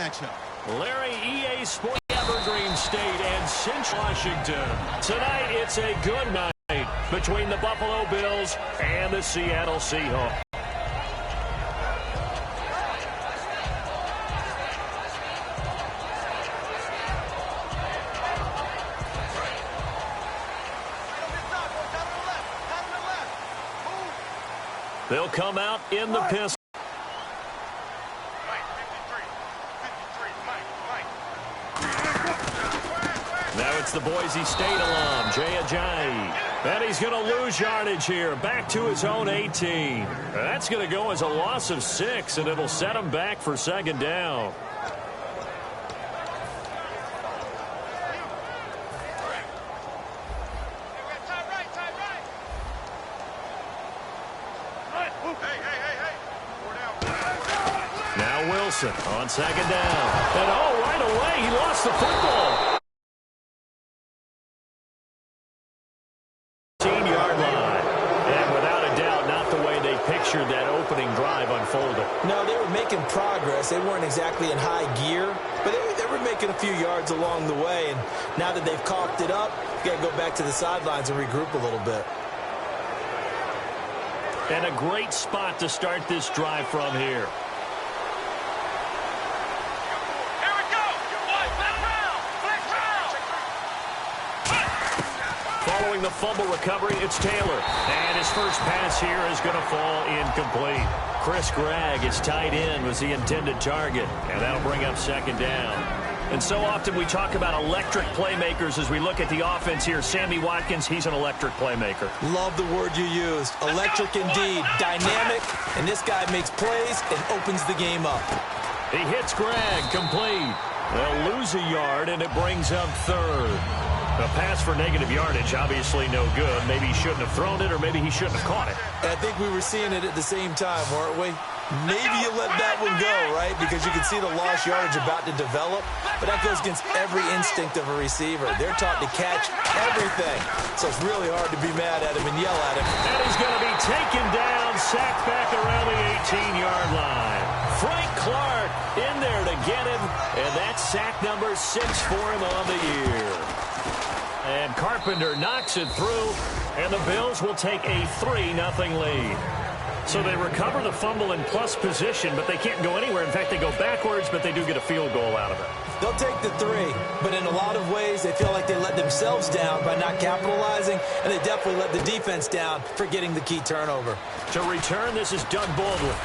matchup. Larry, EA Sports, Evergreen State and Central Washington. Tonight, it's a good night between the Buffalo Bills and the Seattle Seahawks. They'll come out in the pistol. Now it's the Boise State alum, Jay Ajayi. And he's going to lose yardage here, back to his own 18. That's going to go as a loss of 6, and it'll set him back for second down. Now Wilson on second down. And right away, he lost the football. 18-yard line. And without a doubt, not the way they pictured that opening drive unfolding. No, they were making progress. They weren't exactly in high gear, but they were making a few yards along the way. And now that they've coughed it up, you got to go back to the sidelines and regroup a little bit. And a great spot to start this drive from here. Following the fumble recovery, it's Taylor. And his first pass here is going to fall incomplete. Chris Gregg, his tight end, was the intended target. And that'll bring up second down. And so often we talk about electric playmakers as we look at the offense here. Sammy Watkins, he's an electric playmaker. Love the word you used. Electric indeed. Dynamic. And this guy makes plays and opens the game up. He hits Gregg, complete. They'll lose a yard, and it brings up third. A pass for negative yardage, obviously no good. Maybe he shouldn't have thrown it, or maybe he shouldn't have caught it. And I think we were seeing it at the same time, weren't we? Maybe you let that one go, right? Because you can see the lost yardage about to develop. But that goes against every instinct of a receiver. They're taught to catch everything. So it's really hard to be mad at him and yell at him. And he's going to be taken down, sacked back around the 18-yard line. Frank Clark in there to get him. And that's sack number 6 for him on the year. And Carpenter knocks it through, and the Bills will take a 3-0 lead. So they recover the fumble in plus position, but they can't go anywhere. In fact, they go backwards, but they do get a field goal out of it. They'll take the 3, but in a lot of ways, they feel like they let themselves down by not capitalizing, and they definitely let the defense down for getting the key turnover. To return, this is Doug Baldwin.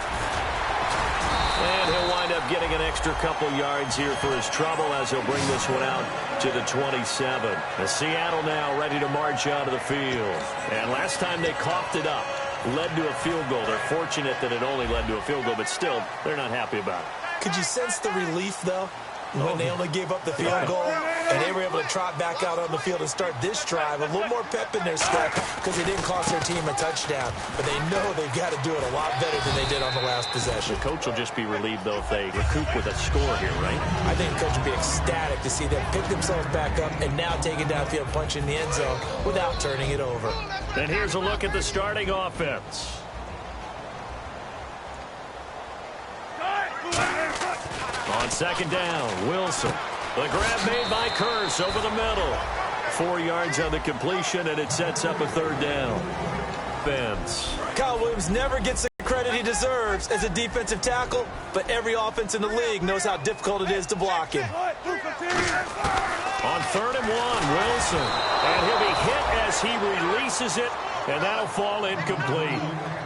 And he'll wind up getting an extra couple yards here for his trouble as he'll bring this one out to the 27. The Seattle now ready to march out of the field. And last time they coughed it up, led to a field goal. They're fortunate that it only led to a field goal, but still, they're not happy about it. Could you sense the relief, though, when they only gave up the field goal and they were able to trot back out on the field and start this drive? A little more pep in their step because they didn't cost their team a touchdown. But they know they've got to do it a lot better than they did on the last possession. The coach will just be relieved, though, if they recoup with a score here, right? I think the coach will be ecstatic to see them pick themselves back up and now take it downfield, punch in the end zone without turning it over. And here's a look at the starting offense. On second down, Wilson. The grab made by Curse over the middle. 4 yards on the completion, and it sets up a third down. Benz. Kyle Williams never gets the credit he deserves as a defensive tackle, but every offense in the league knows how difficult it is to block him. On 3rd and 1, Wilson. And he'll be hit as he releases it, and that'll fall incomplete.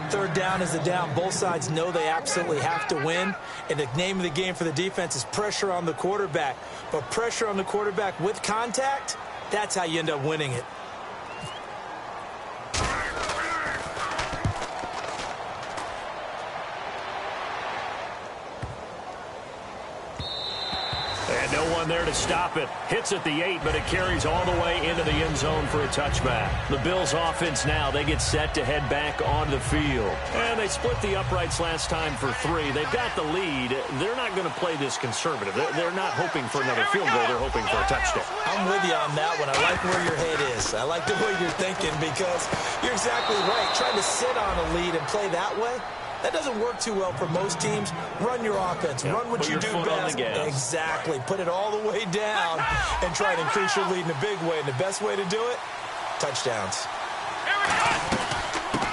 Third down is the down. Both sides know they absolutely have to win. And the name of the game for the defense is pressure on the quarterback. But pressure on the quarterback with contact, that's how you end up winning it. And no one there to stop it. Hits at the 8, but it carries all the way into the end zone for a touchback. The Bills offense now, they get set to head back on the field. And they split the uprights last time for 3. They've got the lead. They're not going to play this conservative. They're not hoping for another field goal. They're hoping for a touchdown. I'm with you on that one. I like where your head is. I like the way you're thinking because you're exactly right. Trying to sit on a lead and play that way, That doesn't work too well for most teams. Run your offense. Run what you do best. Exactly. Put it all the way down and try to increase your lead in a big way. And the best way to do it, touchdowns.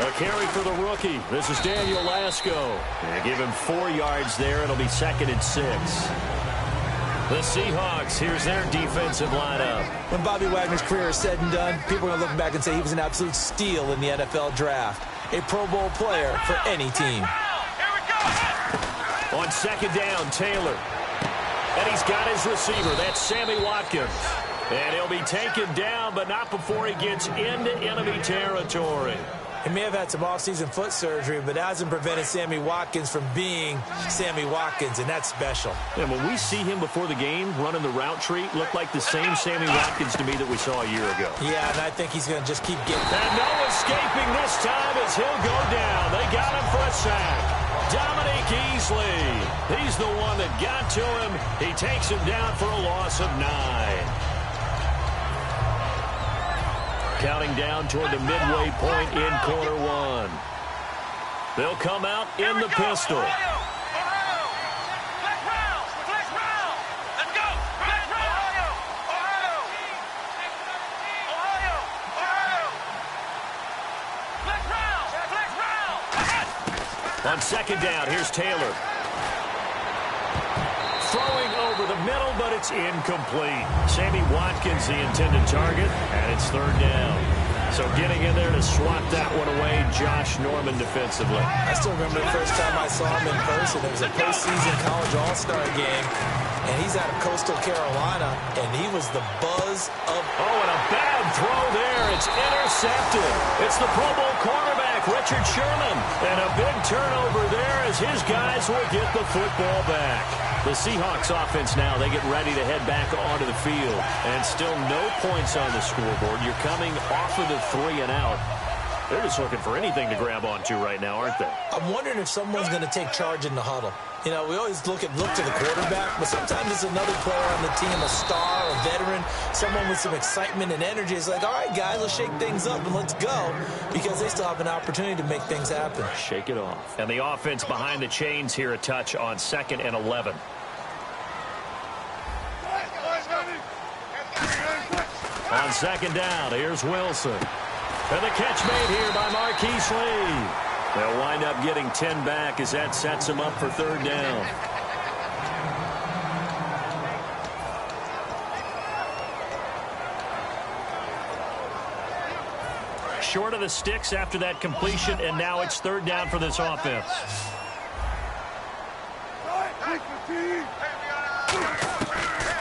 A carry for the rookie. This is Daniel Lasco. Give him 4 yards there. It'll be 2nd and 6. The Seahawks, here's their defensive lineup. When Bobby Wagner's career is said and done, people are going to look back and say he was an absolute steal in the NFL draft. A Pro Bowl player for any team. On 2nd down, Taylor. And he's got his receiver. That's Sammy Watkins. And he'll be taken down, but not before he gets into enemy territory. He may have had some offseason foot surgery, but that hasn't prevented Sammy Watkins from being Sammy Watkins, and that's special. And when we see him before the game running the route tree, looked like the same Sammy Watkins to me that we saw a year ago. Yeah, and I think he's going to just keep getting... And no escaping this time as he'll go down. They got him for a sack. Dominique Easley. He's the one that got to him. He takes him down for a loss of 9. Counting down toward the midway point in quarter 1. They'll come out in the pistol. On 2nd down, here's Taylor. Throwing over the middle, but it's incomplete. Sammy Watkins, the intended target, and it's 3rd down. So getting in there to swat that one away, Josh Norman defensively. I still remember the first time I saw him in person. It was a postseason college all-star game, and he's out of Coastal Carolina, and he was the buzz of... Oh, and a bad throw there. It's intercepted. It's the Pro Bowl cornerback, Richard Sherman. And a big turnover there as his guys will get the football back. The Seahawks offense now, they get ready to head back onto the field. And still no points on the scoreboard. You're coming off of the 3 and out. They're just looking for anything to grab onto right now, aren't they? I'm wondering if someone's going to take charge in the huddle. You know, we always look to the quarterback, but sometimes it's another player on the team, a star, a veteran, someone with some excitement and energy. It's like, all right, guys, let's shake things up and let's go, because they still have an opportunity to make things happen. Shake it off. And the offense behind the chains here, a touch on 2nd and 11. On 2nd down, here's Wilson. And the catch made here by Marquise Lee. They'll wind up getting 10 back as that sets them up for 3rd down. Short of the sticks after that completion, and now it's 3rd down for this offense.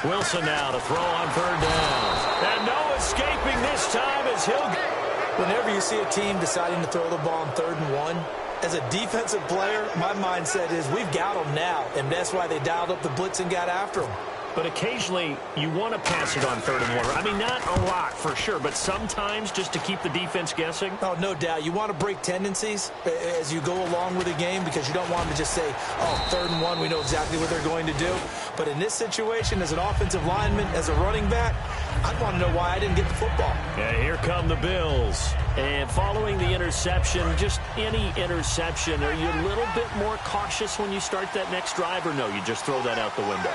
Wilson now to throw on 3rd down. And no escaping this time as he'll... Whenever you see a team deciding to throw the ball on 3rd and 1, as a defensive player, my mindset is we've got them now, and that's why they dialed up the blitz and got after them. But occasionally, you want to pass it on 3rd and 1. I mean, not a lot for sure, but sometimes just to keep the defense guessing. Oh, no doubt. You want to break tendencies as you go along with the game because you don't want them to just say, oh, 3rd and 1, we know exactly what they're going to do. But in this situation, as an offensive lineman, as a running back, I'd want to know why I didn't get the football. And here come the Bills. And following the interception, just any interception, are you a little bit more cautious when you start that next drive, or no, you just throw that out the window?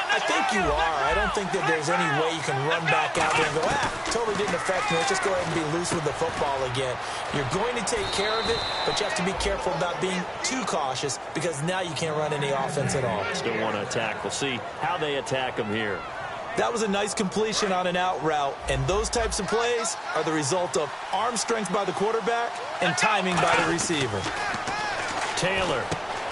I think you are. I don't think that there's any way you can run back out there and go, totally didn't affect me. Let's just go ahead and be loose with the football again. You're going to take care of it, but you have to be careful about being too cautious because now you can't run any offense at all. Still want to attack. We'll see how they attack them here. That was a nice completion on an out route, and those types of plays are the result of arm strength by the quarterback and timing by the receiver. Taylor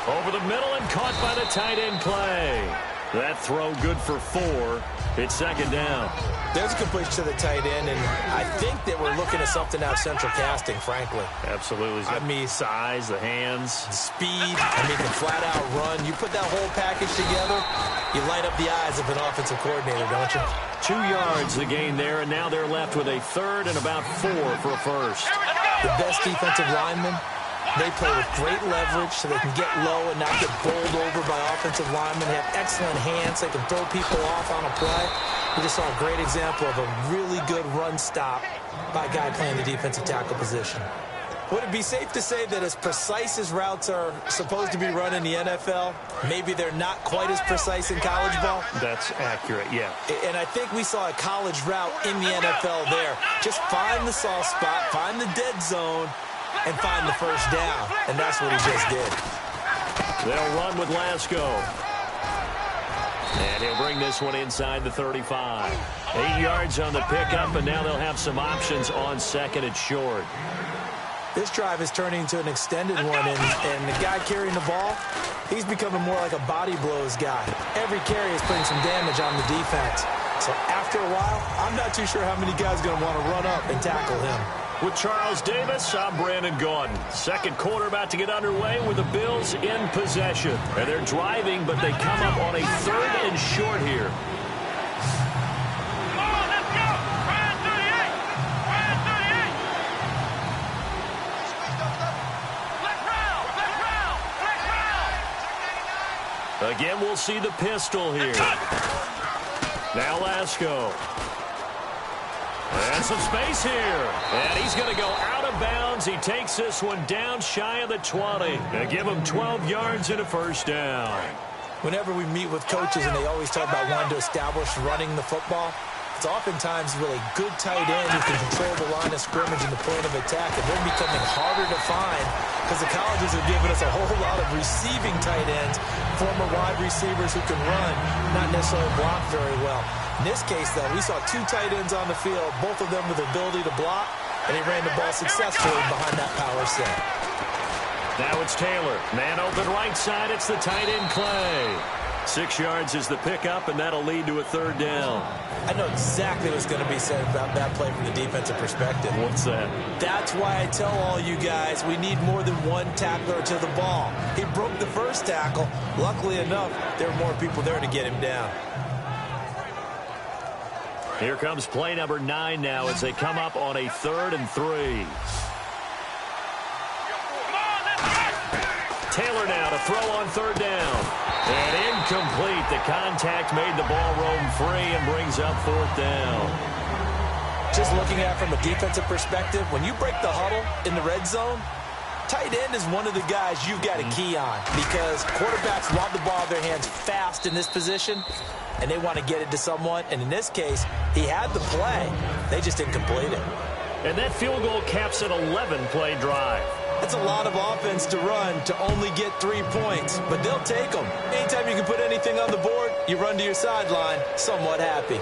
over the middle and caught by the tight end Clay. That throw good for 4. It's 2nd down. There's a completion to the tight end, and I think that we're looking at something out of central casting, frankly. Absolutely. I mean, size, the hands. The speed, the flat-out run. You put that whole package together, you light up the eyes of an offensive coordinator, don't you? 2 yards the gain there, and now they're left with a 3rd and about 4 for a first. The best defensive lineman, they play with great leverage so they can get low and not get bowled over by offensive linemen. They have excellent hands. They can throw people off on a play. We just saw a great example of a really good run stop by a guy playing the defensive tackle position. Would it be safe to say that as precise as routes are supposed to be run in the NFL, maybe they're not quite as precise in college ball? That's accurate, yeah. And I think we saw a college route in the NFL there. Just find the soft spot, find the dead zone, and find the first down. And that's what he just did. They'll run with Lasco. And he'll bring this one inside the 35. 8 yards on the pickup, and now they'll have some options on second and short. This drive is turning into an extended one, and the guy carrying the ball, he's becoming more like a body blows guy. Every carry is putting some damage on the defense. So after a while, I'm not too sure how many guys are going to want to run up and tackle him. With Charles Davis, I'm Brandon Gaudin. Second quarter about to get underway with the Bills in possession. And they're driving, but they come up on a 3rd and short here. Again, we'll see the pistol here. Now Lasco. And some space here. And he's going to go out of bounds. He takes this one down shy of the 20. They give him 12 yards and a first down. Whenever we meet with coaches and they always talk about wanting to establish running the football, it's oftentimes really good tight end who can control the line of scrimmage and the point of attack. And they're becoming harder to find because the colleges are giving us a whole lot of receiving tight ends, former wide receivers who can run, not necessarily block very well. In this case, though, we saw 2 tight ends on the field, both of them with the ability to block, and he ran the ball successfully behind that power set. Now it's Taylor. Man open right side. It's the tight end Clay. 6 yards is the pickup, and that'll lead to a 3rd down. I know exactly what's going to be said about that play from the defensive perspective. What's that? That's why I tell all you guys we need more than one tackler to the ball. He broke the first tackle. Luckily enough, there were more people there to get him down. Here comes play number 9 now as they come up on a 3rd and 3. Taylor now to throw on 3rd down. And incomplete. The contact made the ball roam free and brings up 4th down. Just looking at it from a defensive perspective, when you break the huddle in the red zone, tight end is one of the guys you've got to key on because quarterbacks want the ball in their hands fast in this position, and they want to get it to someone. And in this case, he had the play. They just didn't complete it. And that field goal caps an 11-play drive. That's a lot of offense to run to only get 3 points, but they'll take them. Anytime you can put anything on the board, you run to your sideline somewhat happy.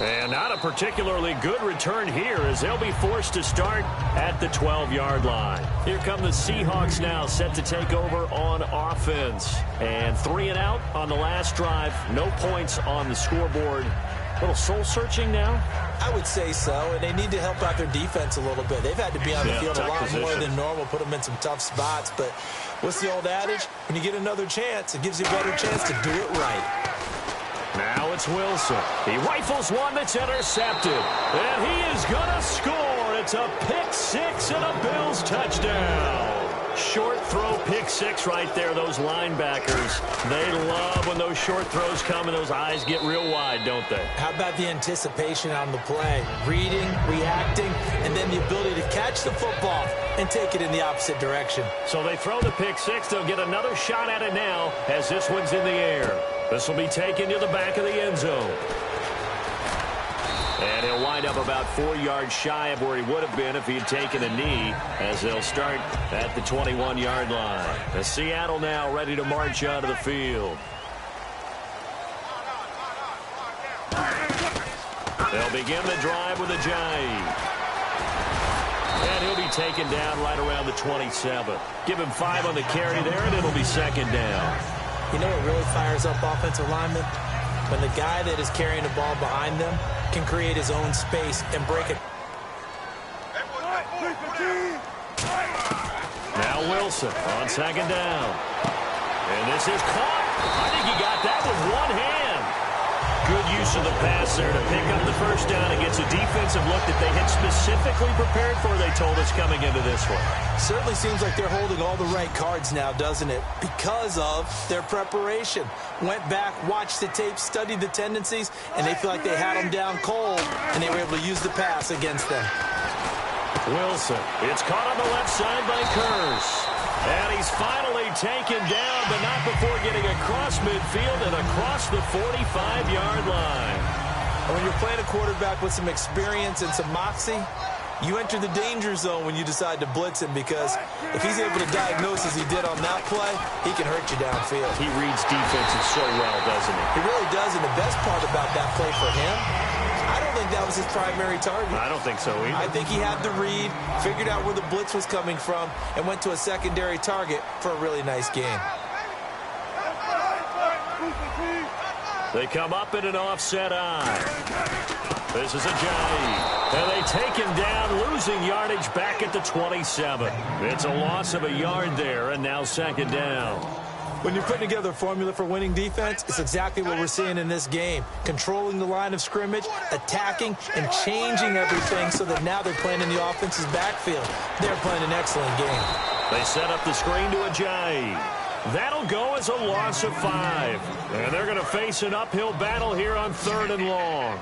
And not a particularly good return here as they'll be forced to start at the 12-yard line. Here come the Seahawks now set to take over on offense. And 3 and out on the last drive. No points on the scoreboard. A little soul-searching now? I would say so, and they need to help out their defense a little bit. They've had to be on the field a lot more than normal, put them in some tough spots. But what's the old adage? When you get another chance, it gives you a better chance to do it right. Now it's Wilson. He rifles one that's intercepted. And he is going to score. It's a pick 6 and a Bills touchdown. Short throw, pick 6 right there. Those linebackers, they love when those short throws come and those eyes get real wide, don't they? How about the anticipation on the play? Reading, reacting, and then the ability to catch the football and take it in the opposite direction. So they throw the pick 6. They'll get another shot at it now as this one's in the air. This will be taken to the back of the end zone. And he'll wind up about 4 yards shy of where he would have been if he had taken a knee as they'll start at the 21-yard line. As Seattle now ready to march out of the field. They'll begin the drive with a jive. And he'll be taken down right around the 27. Give him 5 on the carry there, and it'll be 2nd down. You know what really fires up offensive linemen? When the guy that is carrying the ball behind them can create his own space and break it. Now Wilson on 2nd down. And this is caught. I think he got that with one hand. Good use of the pass there to pick up the first down against a defensive look that they had specifically prepared for, they told us, coming into this one. Certainly seems like they're holding all the right cards now, doesn't it? Because of their preparation. Went back, watched the tape, studied the tendencies, and they feel like they had them down cold, and they were able to use the pass against them. Wilson. It's caught on the left side by Kearse. And he's finally taken down, but not before getting across midfield and across the 45-yard line. When you're playing a quarterback with some experience and some moxie, you enter the danger zone when you decide to blitz him, because if he's able to diagnose as he did on that play, he can hurt you downfield. He reads defenses so well, doesn't he? He really does, and the best part about that play for him, I don't think that was his primary target. I don't think so either. I think he had the read, figured out where the blitz was coming from, and went to a secondary target for a really nice game. They come up in an offset eye. This is Ajayi. And they take him down, losing yardage back at the 27. It's a loss of a yard there, and now second down. When you're putting together a formula for winning defense, it's exactly what we're seeing in this game. Controlling the line of scrimmage, attacking, and changing everything so that now they're playing in the offense's backfield. They're playing an excellent game. They set up the screen to Ajayi. That'll go as a loss of 5. And they're going to face an uphill battle here on 3rd and long.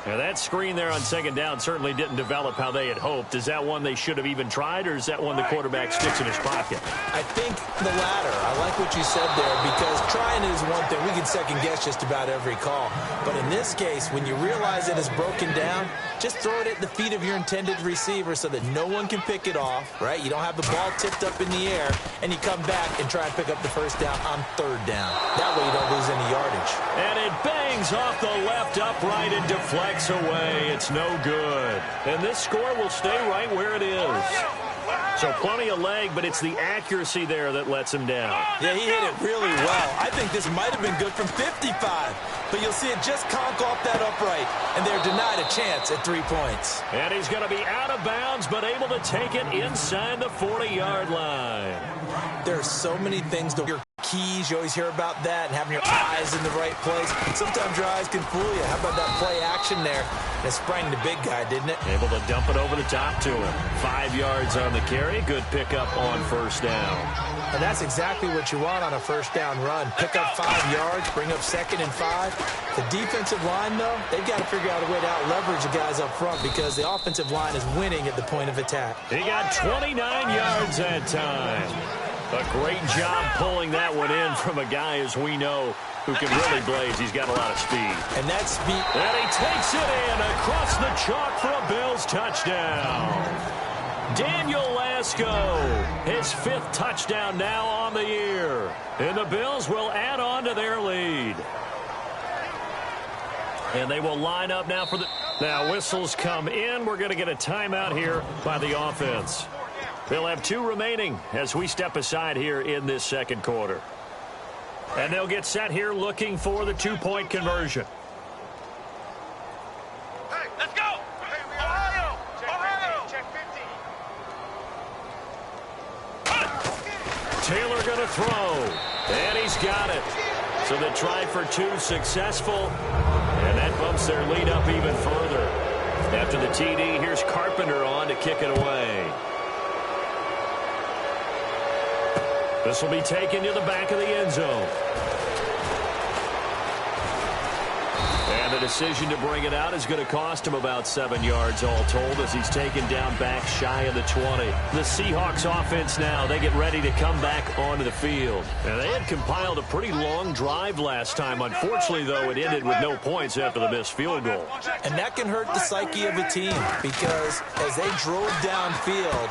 Now, that screen there on second down certainly didn't develop how they had hoped. Is that one they should have even tried, or is that one the quarterback sticks in his pocket? I think the latter. I like what you said there, because trying is one thing. We can second-guess just about every call. But in this case, when you realize it is broken down, just throw it at the feet of your intended receiver so that no one can pick it off, right? You don't have the ball tipped up in the air, and you come back and try and pick up the first down on 3rd down. That way you don't lose any yardage. And it bangs off the left upright and deflects away. It's no good. And this score will stay right where it is. So plenty of leg, but it's the accuracy there that lets him down. Yeah, he hit it really well. I think this might have been good from 55. But you'll see it just conk off that upright, and they're denied a chance at 3 points. And he's going to be out of bounds, but able to take it inside the 40-yard line. There are so many things to your keys. You always hear about that, and having your eyes in the right place. Sometimes your eyes can fool you. How about that play action there? It sprang the big guy, didn't it? Able to dump it over the top to him. 5 yards on the carry. Good pickup on first down. And that's exactly what you want on a first down run. Pick up 5 yards, bring up 2nd and 5. The defensive line, though, they've got to figure out a way to out-leverage the guys up front, because the offensive line is winning at the point of attack. He got 29 yards that time. A great job pulling that one in from a guy, as we know, who can really blaze. He's got a lot of speed. And that speed. And he takes it in across the chalk for a Bills touchdown. Daniel Lasco, his 5th touchdown now on the year. And the Bills will add on to their lead. And they will line up now for the... Now whistles come in. We're going to get a timeout here by the offense. They'll have 2 remaining as we step aside here in this second quarter. And they'll get set here looking for the 2-point conversion. Hey, let's go! Ohio! Ohio! Check 50. Taylor going to throw. And he's got it. So the try for 2 successful. And that bumps their lead up even further. After the TD, here's Carpenter on to kick it away. This will be taken to the back of the end zone. And the decision to bring it out is going to cost him about 7 yards all told, as he's taken down back shy of the 20. The Seahawks offense now, they get ready to come back onto the field. And they had compiled a pretty long drive last time. Unfortunately, though, it ended with no points after the missed field goal. And that can hurt the psyche of a team, because as they drove downfield,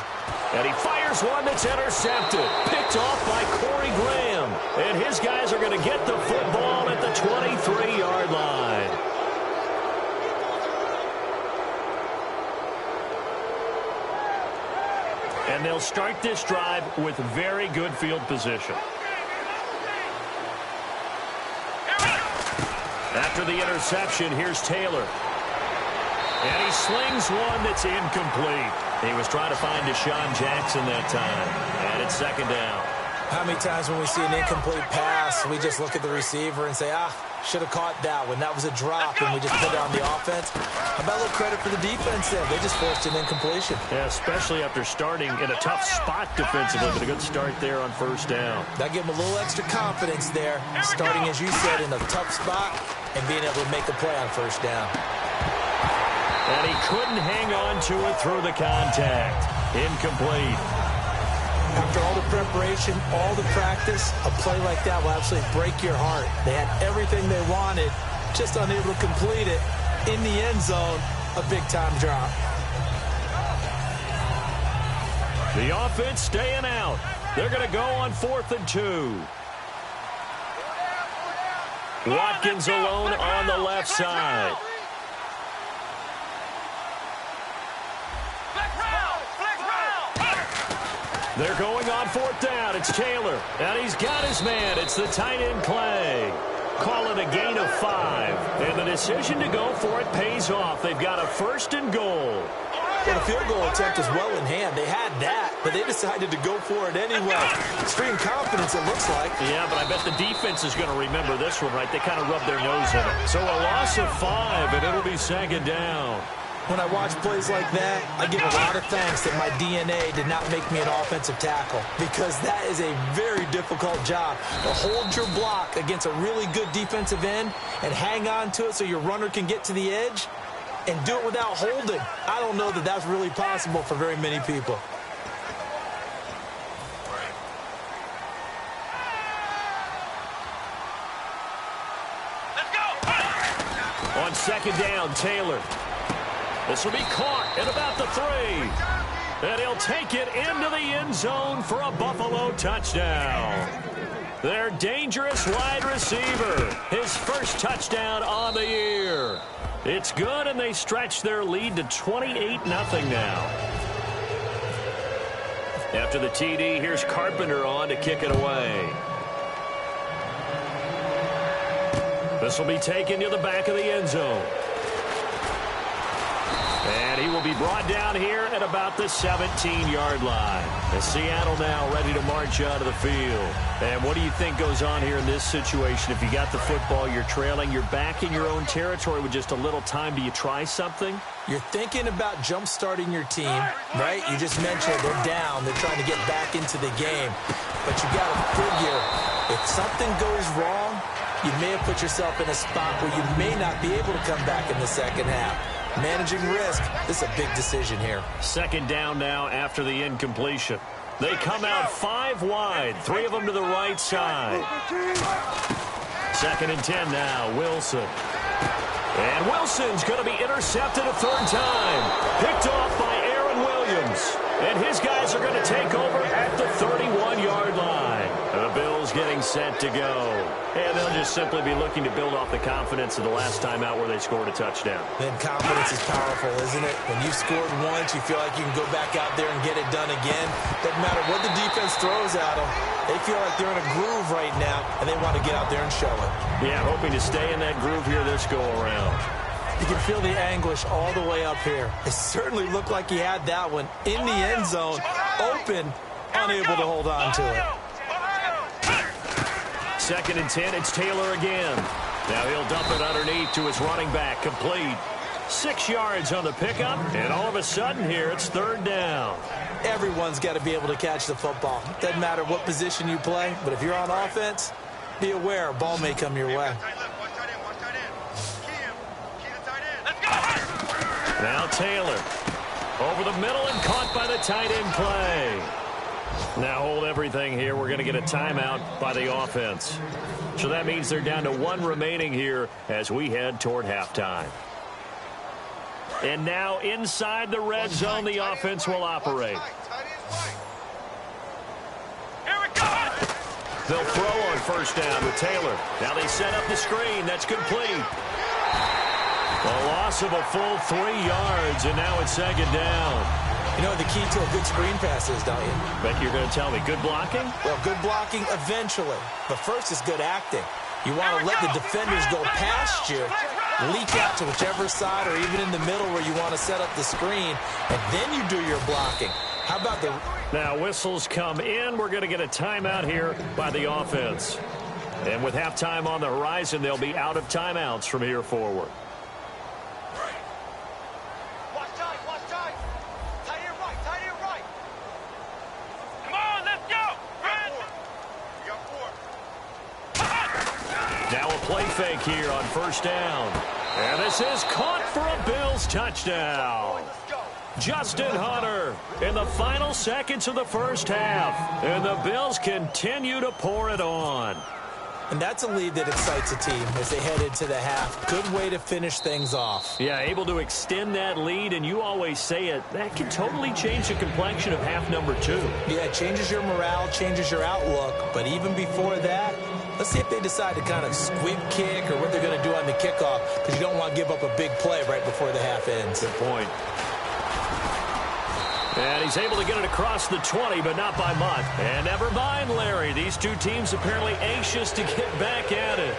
and he fires one that's intercepted. Picked off by Corey Graham. And his guys are going to get the football at the 23-yard line. And they'll start this drive with very good field position. After the interception, here's Taylor. And he slings one that's incomplete. He was trying to find Deshaun Jackson that time. And it's second down. How many times when we see an incomplete pass, we just look at the receiver and say, should have caught that one. That was a drop, and we just put it on the offense. How about a little credit for the defense there? They just forced an incompletion. Yeah, especially after starting in a tough spot defensively, but a good start there on first down. That gave them a little extra confidence there, starting, as you said, in a tough spot and being able to make a play on first down. And he couldn't hang on to it through the contact. Incomplete. After all the preparation, all the practice, a play like that will absolutely break your heart. They had everything they wanted, just unable to complete it. In the end zone, a big-time drop. The offense staying out. They're going to go on 4th and 2. Watkins alone on the left side. They're going on 4th down. It's Taylor. And he's got his man. It's the tight end Clay. Call it a gain of 5. And the decision to go for it pays off. They've got a 1st and goal. Well, the field goal attempt was well in hand. They had that, but they decided to go for it anyway. Extreme confidence, it looks like. Yeah, but I bet the defense is going to remember this one, right? They kind of rubbed their nose in it. So a loss of 5, and it'll be 2nd down. When I watch plays like that, I give a lot of thanks that my DNA did not make me an offensive tackle, because that is a very difficult job to hold your block against a really good defensive end and hang on to it so your runner can get to the edge and do it without holding. I don't know that that's really possible for very many people. On 2nd down, Taylor. This will be caught at about the 3. And he'll take it into the end zone for a Buffalo touchdown. Their dangerous wide receiver. His first touchdown on the year. It's good, and they stretch their lead to 28-0 now. After the TD, here's Carpenter on to kick it away. This will be taken to the back of the end zone. And he will be brought down here at about the 17-yard line. And Seattle now ready to march out of the field. And what do you think goes on here in this situation? If you got the football, you're trailing, you're back in your own territory with just a little time. Do you try something? You're thinking about jump-starting your team, right? You just mentioned they're down. They're trying to get back into the game. But you got to figure, if something goes wrong, you may have put yourself in a spot where you may not be able to come back in the second half. Managing risk, this is a big decision here. 2nd down now after the incompletion. They come out 5 wide, 3 of them to the right side. 2nd and 10 now, Wilson. And Wilson's going to be intercepted a 3rd time. Picked off by Aaron Williams. And his guys are going to take over at the 31-yard line. The Bills getting set to go. And they'll just simply be looking to build off the confidence of the last time out where they scored a touchdown. Then confidence is powerful, isn't it? When you've scored once, you feel like you can go back out there and get it done again. Doesn't matter what the defense throws at them. They feel like they're in a groove right now, and they want to get out there and show it. Yeah, hoping to stay in that groove here this go-around. You can feel the anguish all the way up here. It certainly looked like he had that one in the end zone, open, unable to hold on to it. 2nd and 10, it's Taylor again. Now he'll dump it underneath to his running back, complete. 6 yards on the pickup, and all of a sudden here it's 3rd down. Everyone's got to be able to catch the football. Doesn't matter what position you play, but if you're on offense, be aware a ball may come your way. Now Taylor over the middle and caught by the tight end Clay. Now hold everything here. We're going to get a timeout by the offense. So that means they're down to 1 remaining here as we head toward halftime. And now inside the red zone, the offense will operate. They'll throw on 1st down with Taylor. Now they set up the screen. That's complete. A loss of a full 3 yards, and now it's 2nd down. You know what the key to a good screen pass is, don't you? Bet you're going to tell me. Good blocking? Well, good blocking eventually. But first is good acting. You want to let the defenders go past you, leak out to whichever side or even in the middle where you want to set up the screen, and then you do your blocking. How about the... Now whistles come in. We're going to get a timeout here by the offense. And with halftime on the horizon, they'll be out of timeouts from here forward. Now a play fake here on 1st down. And this is caught for a Bills touchdown. Justin Hunter in the final seconds of the first half. And the Bills continue to pour it on. And that's a lead that excites a team as they head into the half. Good way to finish things off. Yeah, able to extend that lead, and you always say it, that can totally change the complexion of half number 2. Yeah, it changes your morale, changes your outlook. But even before that, let's see if they decide to kind of squib kick or what they're going to do on the kickoff, because you don't want to give up a big play right before the half ends. Good point. And he's able to get it across the 20, but not by much. And never mind, Larry. These two teams apparently anxious to get back at it.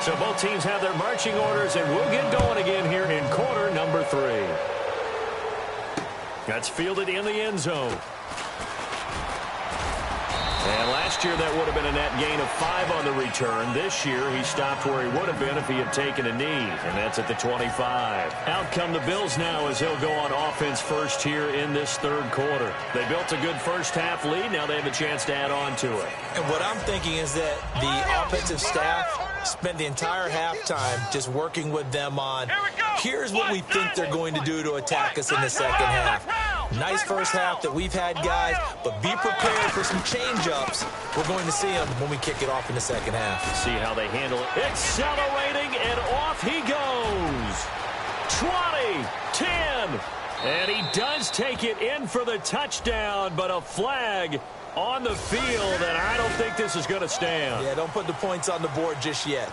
So both teams have their marching orders, and we'll get going again here in quarter number 3. That's fielded in the end zone. And last year, that would have been a net gain of 5 on the return. This year, he stopped where he would have been if he had taken a knee, and that's at the 25. Out come the Bills now as he'll go on offense first here in this third quarter. They built a good first-half lead. Now they have a chance to add on to it. And what I'm thinking is that the offensive staff spent the entire halftime just working with them on, here's what we think they're going to do to attack us in the second half. Nice first half that we've had, guys, but be prepared for some change-ups. We're going to see them when we kick it off in the second half. See how they handle it. Accelerating, and off he goes. 20, 10, and he does take it in for the touchdown, but a flag on the field, and I don't think this is going to stand. Yeah, don't put the points on the board just yet.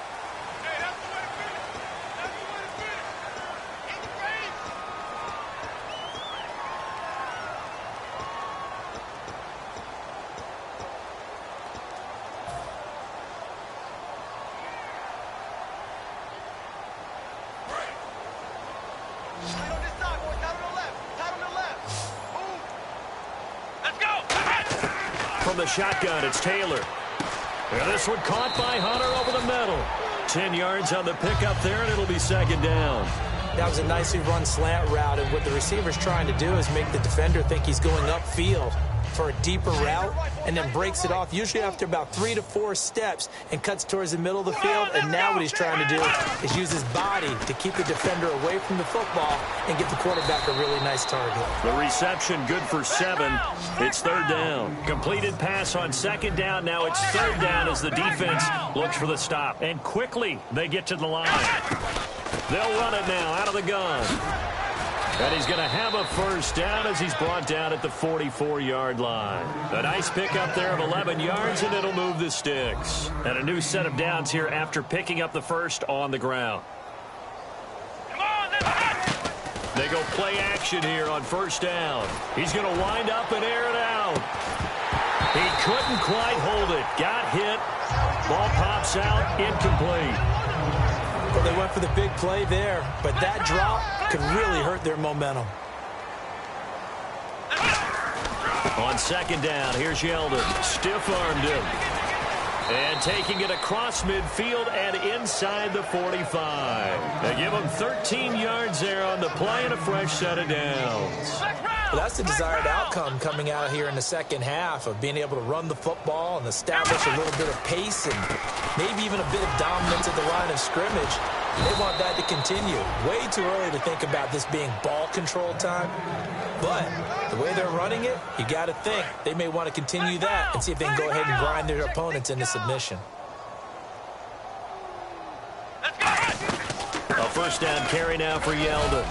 From the shotgun, it's Taylor. And this one caught by Hunter over the middle. 10 yards on the pickup there, and it'll be second down. That was a nicely run slant route, and what the receiver's trying to do is make the defender think he's going upfield for a deeper route, and then breaks it off, usually after about 3 to 4 steps, and cuts towards the middle of the field. And now what he's trying to do is use his body to keep the defender away from the football and get the quarterback a really nice target. The reception good for 7. It's third down. Completed pass on second down. Now it's third down as the defense looks for the stop. And quickly they get to the line. They'll run it now out of the gun. And he's going to have a first down as he's brought down at the 44-yard line. A nice pickup there of 11 yards, and it'll move the sticks. And a new set of downs here after picking up the first on the ground. They go play action here on first down. He's going to wind up and air it out. He couldn't quite hold it. Got hit. Ball pops out. Incomplete. Well, they went for the big play there, but that drop could really hurt their momentum. On second down, here's Yeldon. Stiff-armed him. And taking it across midfield and inside the 45. They give him 13 yards there on the play and a fresh set of downs. Well, that's the desired outcome coming out here in the second half of being able to run the football and establish a little bit of pace and maybe even a bit of dominance at the line of scrimmage. They want that to continue. Way too early to think about this being ball control time. But the way they're running it, you got to think they may want to continue that and see if they can go ahead and grind their opponents into submission. A first down carry now for Yeldon.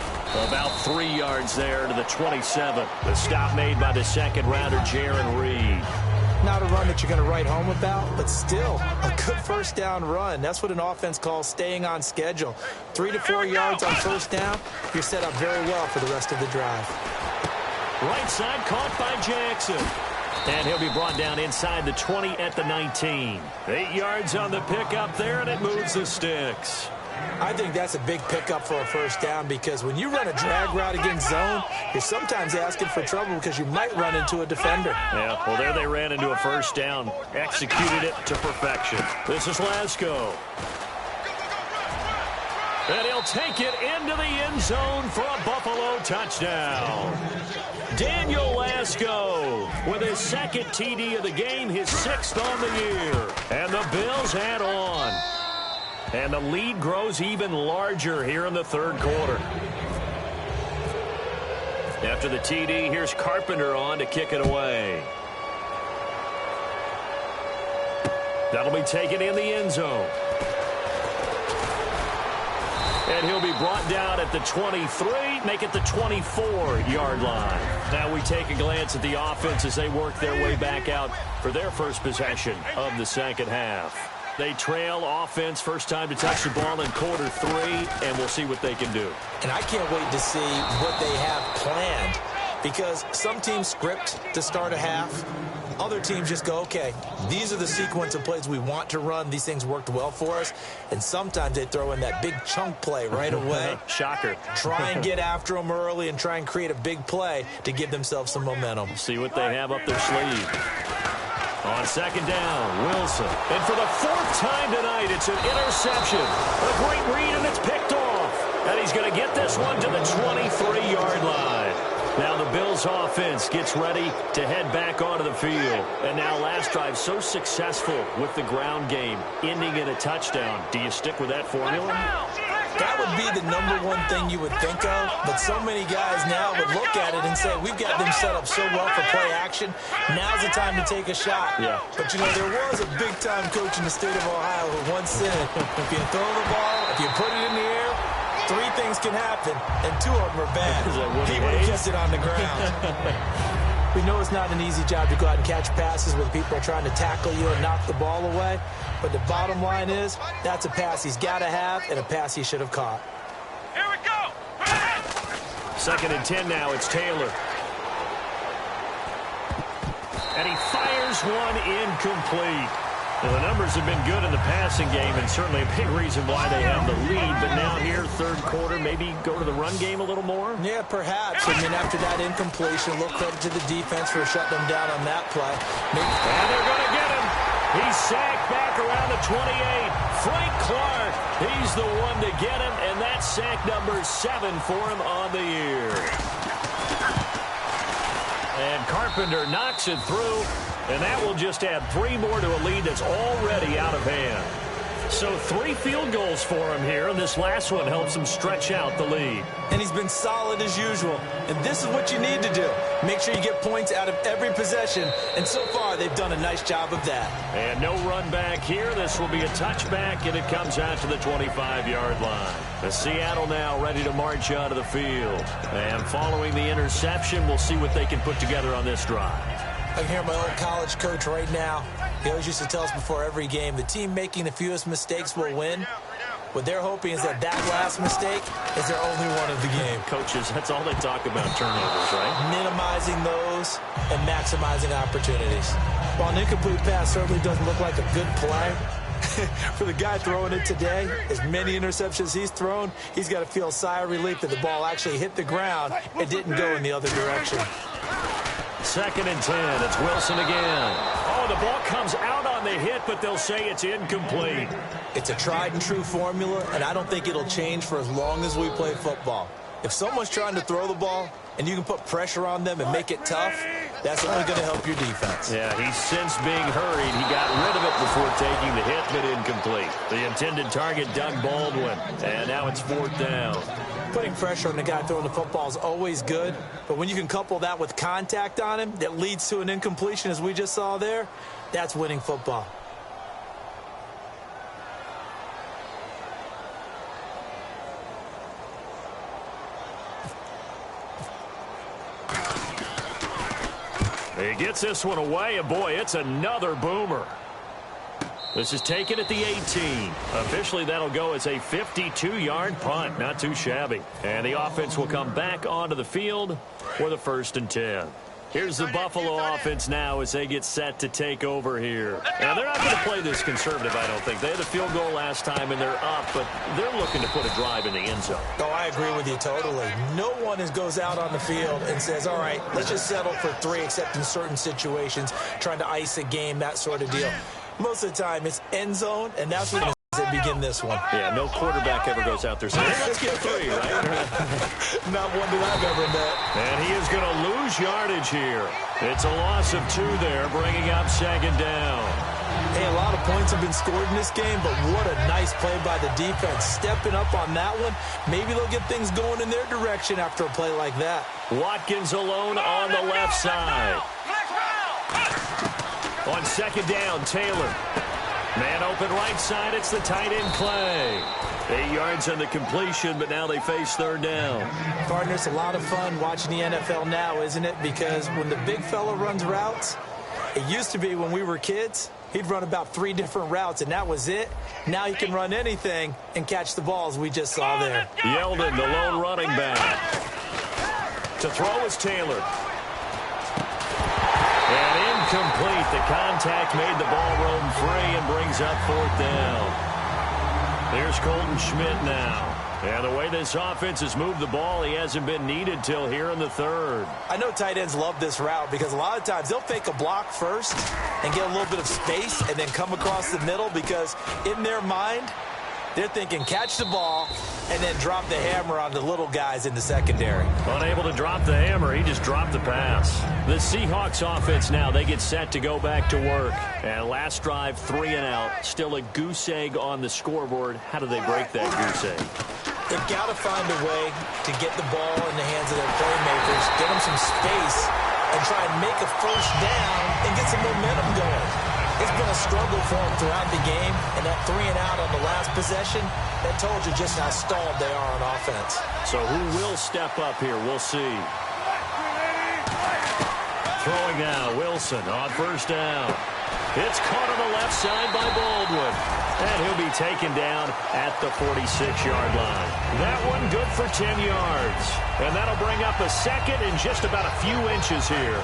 About 3 yards there to the 27. The stop made by the second-rounder, Jaron Reed. Not a run that you're going to write home about, but still a good first down run. That's what an offense calls staying on schedule. 3 to 4 yards on first down, you're set up very well for the rest of the drive. Right side caught by Jackson. And he'll be brought down inside the 20 at the 19. 8 yards on the pickup there, and it moves the sticks. I think that's a big pickup for a first down because when you run a drag route against zone, you're sometimes asking for trouble because you might run into a defender. Yeah, well, there they ran into a first down. Executed it to perfection. This is Lasko. And he'll take it into the end zone for a Buffalo touchdown. Daniel Lasco with his second TD of the game, his 6th on the year. And the Bills add on. And the lead grows even larger here in the third quarter. After the TD, here's Carpenter on to kick it away. That'll be taken in the end zone. And he'll be brought down at the 23, make it the 24-yard line. Now we take a glance at the offense as they work their way back out for their first possession of the second half. They trail offense, first time to touch the ball in quarter 3, and we'll see what they can do. And I can't wait to see what they have planned, because some teams script to start a half. Other teams just go, okay, these are the sequence of plays we want to run. These things worked well for us. And sometimes they throw in that big chunk play right away. Shocker. Try and get after them early and try and create a big play to give themselves some momentum. See what they have up their sleeve. On second down, Wilson. And for the 4th time tonight, it's an interception. A great read, and it's picked off. And he's going to get this one to the 23-yard line. Now the Bills offense gets ready to head back onto the field. And now last drive so successful with the ground game, ending in a touchdown. Do you stick with that formula? That would be the #1 thing you would think of, but so many guys now would look at it and say, we've got them set up so well for play action. Now's the time to take a shot. Yeah. But, you know, there was a big-time coach in the state of Ohio who once said, if you throw the ball, if you put it in the air, 3 things can happen, and 2 of them are bad. He would have kept it on the ground. We know it's not an easy job to go out and catch passes when people are trying to tackle you and knock the ball away. But the bottom line is, that's a pass he's got to have and a pass he should have caught. Here we go. 2nd and 10 now. It's Taylor. And he fires one incomplete. Well, the numbers have been good in the passing game, and certainly a big reason why they have the lead. But now here, third quarter, maybe go to the run game a little more? Yeah, perhaps. I mean, after that incompletion, a little credit to the defense for shutting them down on that play. And they're going to get him. He's sacked back around the 28. Frank Clark, he's the one to get him, and that's sack number 7 for him on the year. And Carpenter knocks it through. And that will just add 3 more to a lead that's already out of hand. So 3 field goals for him here, and this last one helps him stretch out the lead. And he's been solid as usual. And this is what you need to do. Make sure you get points out of every possession. And so far, they've done a nice job of that. And no run back here. This will be a touchback, and it comes out to the 25-yard line. The Seattle now ready to march out of the field. And following the interception, we'll see what they can put together on this drive. I can hear my old college coach right now. He always used to tell us before every game, the team making the fewest mistakes will win. What they're hoping is that last mistake is their only one of the game. Coaches, that's all they talk about, turnovers, right? Minimizing those and maximizing opportunities. While an incomplete pass certainly doesn't look like a good play, for the guy throwing it today, as many interceptions he's thrown, he's got to feel a sigh of relief that the ball actually hit the ground and didn't go in the other direction. 2nd and 10. It's Wilson again. Oh, the ball comes out on the hit, but they'll say it's incomplete. It's a tried and true formula, and I don't think it'll change for as long as we play football. If someone's trying to throw the ball and you can put pressure on them and make it tough, that's only going to help your defense. Yeah, he's since being hurried. He got rid of it before taking the hit, but incomplete. The intended target, Doug Baldwin, and now it's 4th down. Putting pressure on the guy throwing the football is always good, but when you can couple that with contact on him that leads to an incompletion, as we just saw there, that's winning football. He gets this one away, and boy, it's another boomer. This is taken at the 18. Officially, that'll go as a 52-yard punt. Not too shabby. And the offense will come back onto the field for the 1st and 10. Here's the Buffalo offense now as they get set to take over here. Now, they're not going to play this conservative, I don't think. They had a field goal last time, and they're up, but they're looking to put a drive in the end zone. Oh, I agree with you totally. No one goes out on the field and says, all right, let's just settle for 3, except in certain situations, trying to ice a game, that sort of deal. Most of the time, it's end zone, and that's what they begin this one. Yeah, no quarterback ever goes out there saying, hey, let's get 3, right? Not one that I've ever met. And he is going to lose yardage here. It's a loss of 2 there, bringing up 2nd down. Hey, a lot of points have been scored in this game, but what a nice play by the defense. Stepping up on that one. Maybe they'll get things going in their direction after a play like that. Watkins alone on the left side. On 2nd down, Taylor. Man open right side, it's the tight end Clay. 8 yards on the completion, but now they face 3rd down. Partner, it's a lot of fun watching the NFL now, isn't it? Because when the big fella runs routes, it used to be when we were kids, he'd run about 3 different routes, and that was it. Now he can run anything and catch the balls we just saw there. Yeldon, the lone running back. To throw is Taylor. And incomplete. The contact made the ball roam free and brings up 4th down. Here's Colton Schmidt now. And the way this offense has moved the ball, he hasn't been needed till here in the 3rd. I know tight ends love this route because a lot of times they'll fake a block first and get a little bit of space and then come across the middle because in their mind, they're thinking catch the ball and then drop the hammer on the little guys in the secondary. Unable to drop the hammer, he just dropped the pass. The Seahawks offense now, they get set to go back to work. And last drive, 3 and out. Still a goose egg on the scoreboard. How do they break that goose egg? They've got to find a way to get the ball in the hands of their playmakers, get them some space, and try and make a 1st down and get some momentum going. It's been a struggle for them throughout the game, and that 3 and out on the last possession, that told you just how stalled they are on offense. So who will step up here? We'll see. Throwing now, Wilson on 1st down. It's caught on the left side by Baldwin. And he'll be taken down at the 46-yard line. That one good for 10 yards. And that'll bring up a 2nd and just about a few inches here.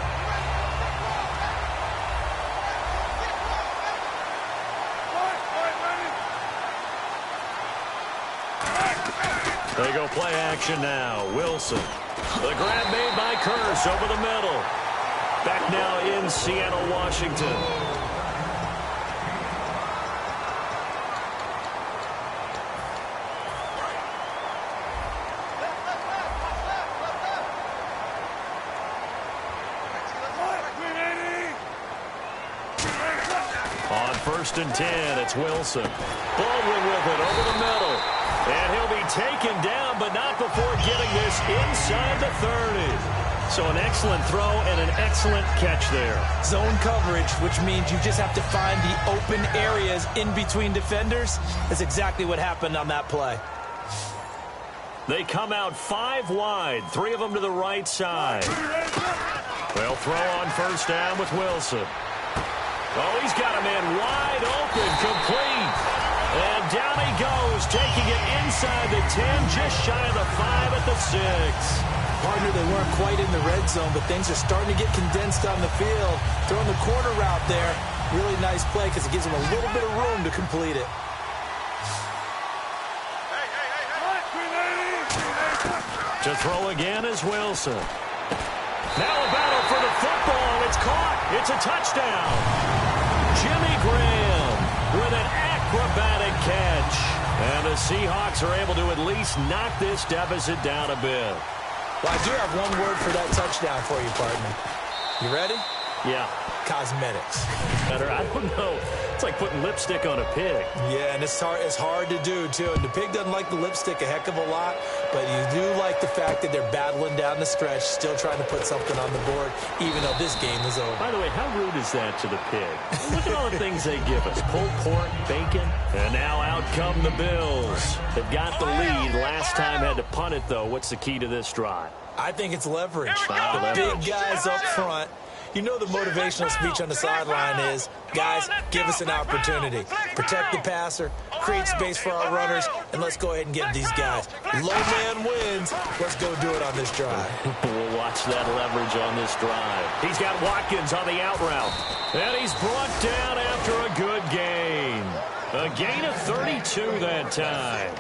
They go play action now. Wilson. The grab made by Kearse over the middle. Back now in Seattle, Washington. On 1st and 10, it's Wilson. Baldwin with it over the middle. And he'll be taken down, but not before getting this inside the 30. So an excellent throw and an excellent catch there. Zone coverage, which means you just have to find the open areas in between defenders. That's exactly what happened on that play. They come out 5 wide, 3 of them to the right side. They'll throw on 1st down with Wilson. Oh, he's got a man wide open, complete. And down he goes, taking it inside the 10, just shy of the 5 at the 6. Partner, they weren't quite in the red zone, but things are starting to get condensed on the field. Throwing the corner route there, really nice play because it gives them a little bit of room to complete it. To throw again is Wilson. Now a battle for the football. It's caught. It's a touchdown. Jimmy Graham with an acrobatic catch. And the Seahawks are able to at least knock this deficit down a bit. Well, I do have one word for that touchdown for you, partner. You ready? Yeah. Cosmetics. Better, I don't know. It's like putting lipstick on a pig. Yeah, and it's hard to do, too. And the pig doesn't like the lipstick a heck of a lot, but you do like the fact that they're battling down the stretch, still trying to put something on the board, even though this game is over. By the way, how rude is that to the pig? Look at all the things they give us. Pulled pork, bacon, and now out come the Bills. They've got the lead. Last time had to punt it, though. What's the key to this drive? I think it's leverage. The big guys up front. You know the motivational speech on the sideline is, guys, give us an opportunity. Protect the passer, create space for our runners, and let's go ahead and get these guys. Low man wins. Let's go do it on this drive. We'll watch that leverage on this drive. He's got Watkins on the out route. And he's brought down after a good gain. A gain of 32 that time.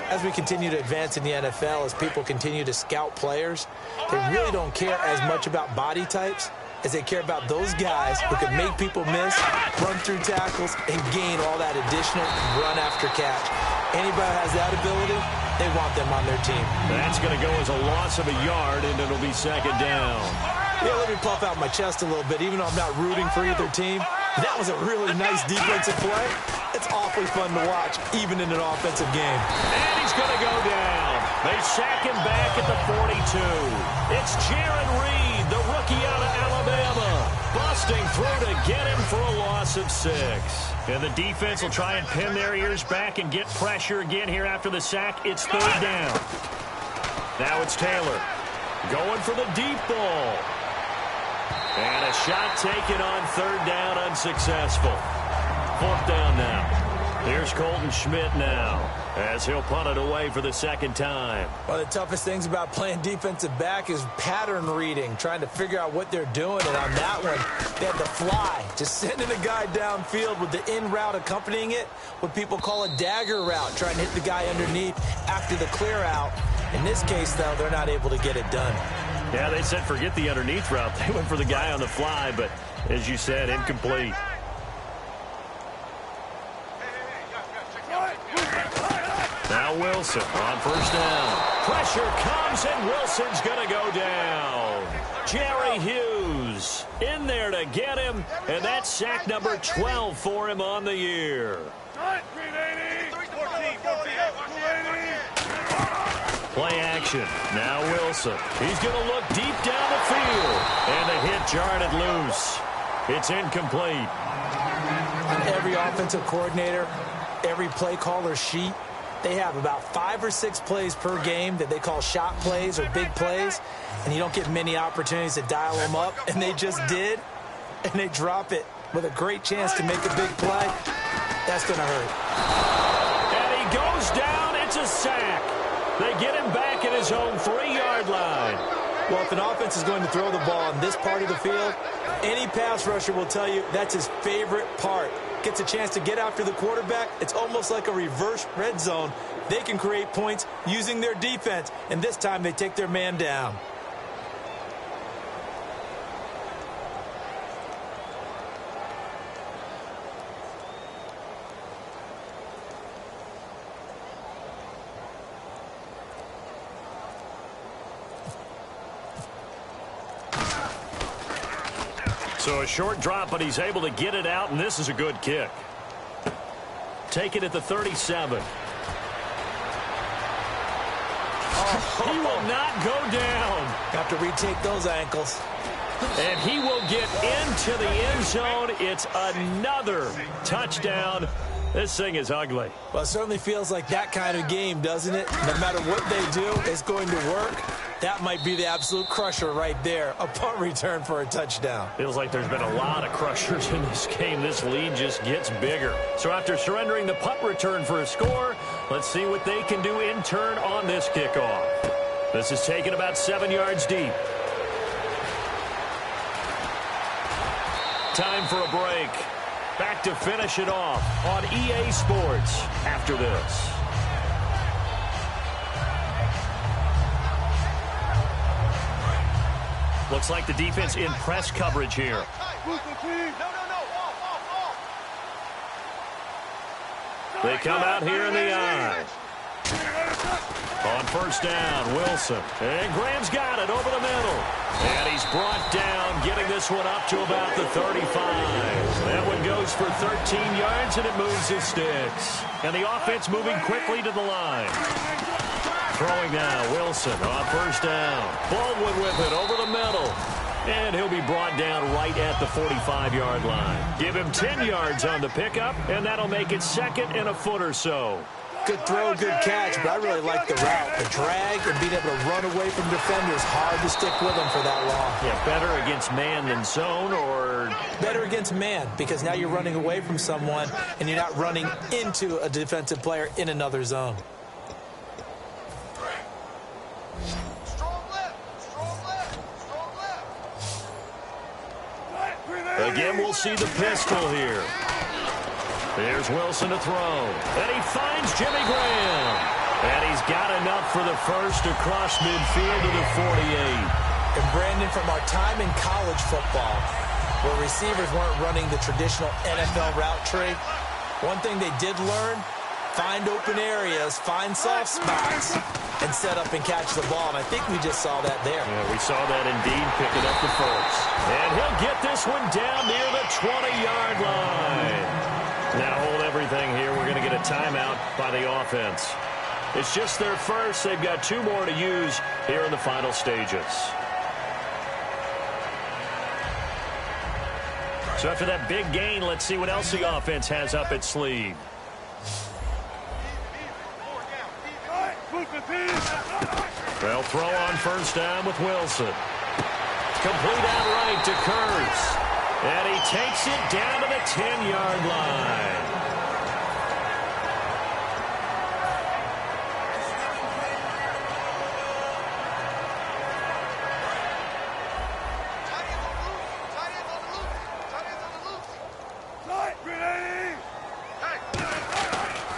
As we continue to advance in the NFL, as people continue to scout players, they really don't care as much about body types. is they care about those guys who can make people miss, run through tackles, and gain all that additional run after catch. Anybody who has that ability, they want them on their team. That's going to go as a loss of a yard, and it'll be second down. Yeah, let me puff out my chest a little bit, even though I'm not rooting for either team. That was a really nice defensive play. It's awfully fun to watch, even in an offensive game. And he's going to go down. They sack him back at the 42. It's Jared Reed, the rookie out of Alabama, busting through to get him for a loss of 6. And the defense will try and pin their ears back and get pressure again here after the sack. It's third down. Now it's Taylor going for the deep ball. And a shot taken on third down, unsuccessful. Fourth down now. Here's Colton Schmidt now, as he'll punt it away for the second time. One of the toughest things about playing defensive back is pattern reading, trying to figure out what they're doing. And on that one, they had the fly, just sending a guy downfield with the in route accompanying it, what people call a dagger route, trying to hit the guy underneath after the clear out. In this case, though, they're not able to get it done. Yeah, they said forget the underneath route. They went for the guy on the fly, but as you said, incomplete. Now Wilson on first down. Pressure comes, and Wilson's going to go down. Jerry Hughes in there to get him, and that's sack number 12 for him on the year. Play action. Now Wilson. He's going to look deep down the field, and the hit jarred it loose. It's incomplete. On every offensive coordinator, every play caller sheet, they have about 5 or 6 plays per game that they call shot plays or big plays, and you don't get many opportunities to dial them up, and they just did, and they drop it with a great chance to make a big play. That's going to hurt. And he goes down. It's a sack. They get him back at his own 3-yard line. Well, if an offense is going to throw the ball on this part of the field, any pass rusher will tell you that's his favorite part. Gets a chance to get after the quarterback. It's almost like a reverse red zone. They can create points using their defense, and this time they take their man down. So a short drop, but he's able to get it out, and this is a good kick. Take it at the 37. He will not go down. Have to retake those ankles. And he will get into the end zone. It's another touchdown. This thing is ugly. Well, it certainly feels like that kind of game, doesn't it? No matter what they do, it's going to work. That might be the absolute crusher right there. A punt return for a touchdown. Feels like there's been a lot of crushers in this game. This lead just gets bigger. So after surrendering the punt return for a score, let's see what they can do in turn on this kickoff. This is taken about 7 yards deep. Time for a break. Back to finish it off on EA Sports after this. Looks like the defense in press coverage here. They come out here in the eye. On first down, Wilson. And Graham's got it over the middle. And he's brought down, getting this one up to about the 35. That one goes for 13 yards, and it moves his sticks. And the offense moving quickly to the line. Throwing now, Wilson on first down. Baldwin with it over the middle. And he'll be brought down right at the 45-yard line. Give him 10 yards on the pickup, and that'll make it second and a foot or so. Good throw, good catch, but I really like the route. The drag and being able to run away from defenders, hard to stick with them for that long. Yeah, better against man than zone, or? Better against man, because now you're running away from someone, and you're not running into a defensive player in another zone. Again, we'll see the pistol here. There's Wilson to throw. And he finds Jimmy Graham. And he's got enough for the first across midfield to the 48. And Brandon, from our time in college football, where receivers weren't running the traditional NFL route tree, one thing they did learn, find open areas, find soft spots, and set up and catch the ball. And I think we just saw that there. Yeah, we saw that indeed, picking up the first. And he'll get this one down near the 20-yard line. Now hold everything here. We're going to get a timeout by the offense. It's just their first. They've got 2 more to use here in the final stages. So after that big gain, let's see what else the offense has up its sleeve. They'll throw on first down with Wilson. Complete out right to Kurtz. And he takes it down to the 10-yard line.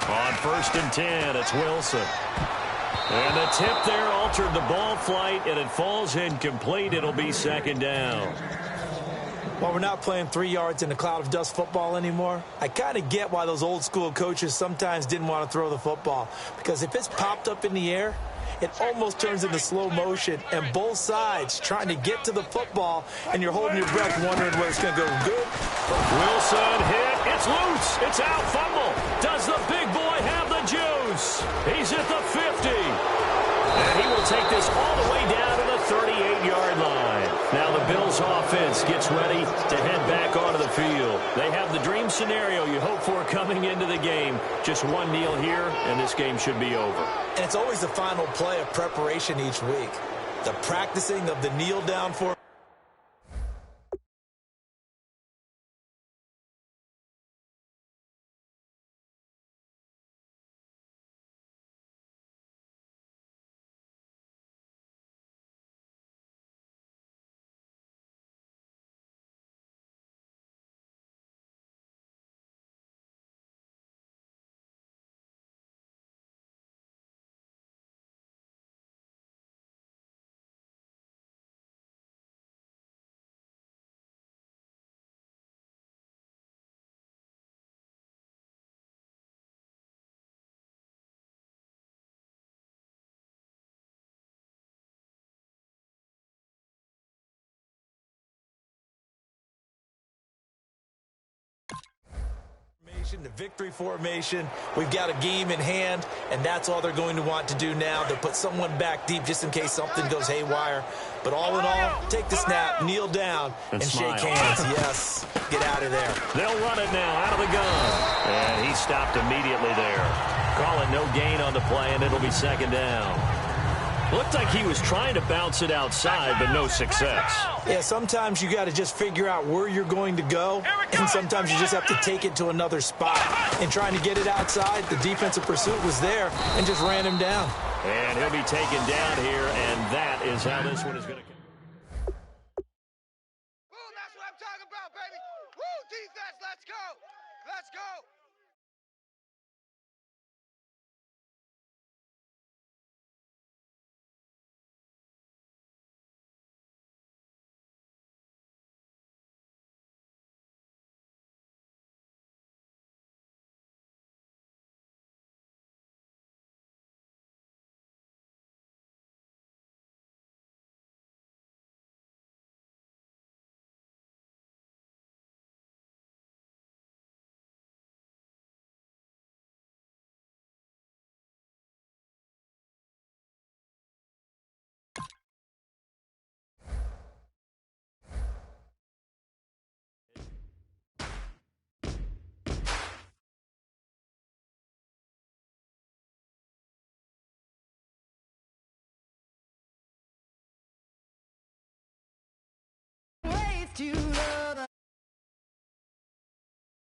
On first and 10, it's Wilson. And the tip there altered the ball flight, and it falls incomplete. It'll be second down. While we're not playing 3 yards in a cloud of dust football anymore, I kind of get why those old school coaches sometimes didn't want to throw the football. Because if it's popped up in the air, it almost turns into slow motion, and both sides trying to get to the football, and you're holding your breath wondering whether it's going to go good. Wilson hit. It's loose. It's out. Fumble. Does the big boy have the juice? He's at the 50. And he will take this all the way down to the 38-yard line. Now the Bills offense gets ready to head back onto the field. They have the dream scenario you hope for coming into the game. Just one kneel here, and this game should be over. And it's always the final play of preparation each week. The practicing of the kneel down for. The victory formation. We've got a game in hand, and that's all they're going to want to do now. They'll put someone back deep just in case something goes haywire. But all in all, take the snap, kneel down, and shake hands. Yes, get out of there. They'll run it now out of the gun. And he stopped immediately there. Call it no gain on the play, and it'll be second down. Looked like he was trying to bounce it outside, but no success. Yeah, sometimes you got to just figure out where you're going to go, and sometimes you just have to take it to another spot. And trying to get it outside, the defensive pursuit was there and just ran him down. And he'll be taken down here, and that is how this one is going to go. Woo, that's what I'm talking about, baby. Woo, defense, let's go. Let's go. To love.